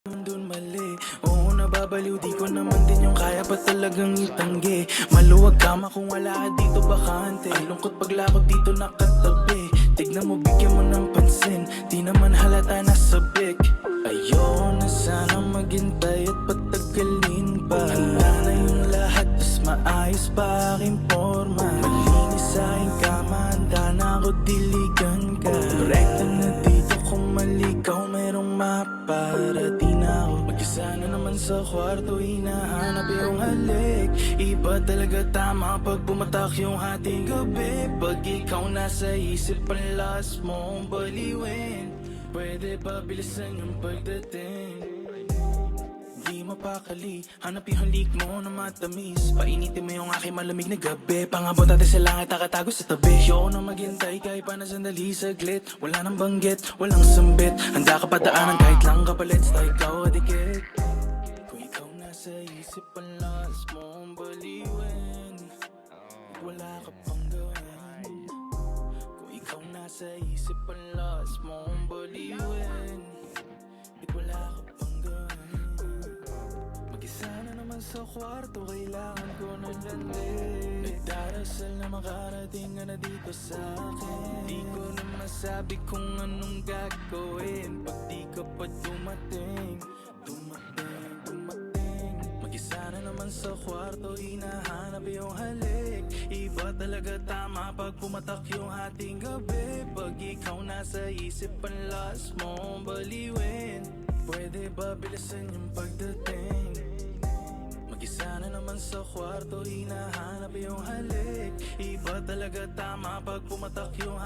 Dun mali, oo nababaliw, di ko naman din yung kaya pa talagang itanggi. Maluwag kama kung wala ka dito bakante. Ang lungkot paglakot dito nakatabi. Tignan mo, bigyan mo ng pansin, di naman halata na sabik. Ayoko na sana maghintay at patagalin pa. Handa na yung lahat, tas maayos pa aking forma. Malinis sa aking kama, handa na ako diligan ka. Rekta na dito kung malikaw, merong maparating na ako. Mag-isa na naman sa kwarto, hinahanap yung halik. Iba talaga tama pag bumatak yung ating gabi. Pag ikaw nasa isip, ang lakas mong baliwin. Pwede ba bilisan yung pagdating? Di mapakali, hanap yung halik mo na matamis. Painitin mo yung aking malamig na gabi. Pangabot natin sa langit, nakatago sa tabi. Ayoko na maghintay kahit pa na sandali saglit. Wala nang banggit, walang sambit. Handa ka padaanan kahit lang kapalit. Sa ikaw adikit. Kung ikaw nasa isip, ang lakas mong baliwin. Wala ka pang gawin. Kung ikaw nasa isip, ang lakas mong baliwin. Wala ka pang gawin. Mag-isa na naman sa kwarto, kailangan ko ng landi. Nagdarasal na makarating ka na dito sa akin. Di ko na masabi kung anong gagawin pag di ka pa dumating. Mag-isa na naman sa kwarto, hinahanap yung halik. Iba talaga tama pag pumatak yung ating gabi. Pag ikaw nasa isip, ang lakas mong baliwin. Pwede ba bilisan yung pagdating? Mag-isa na naman sa kwarto, hinahanap yung halik. Iba talaga tama pag pumatak yung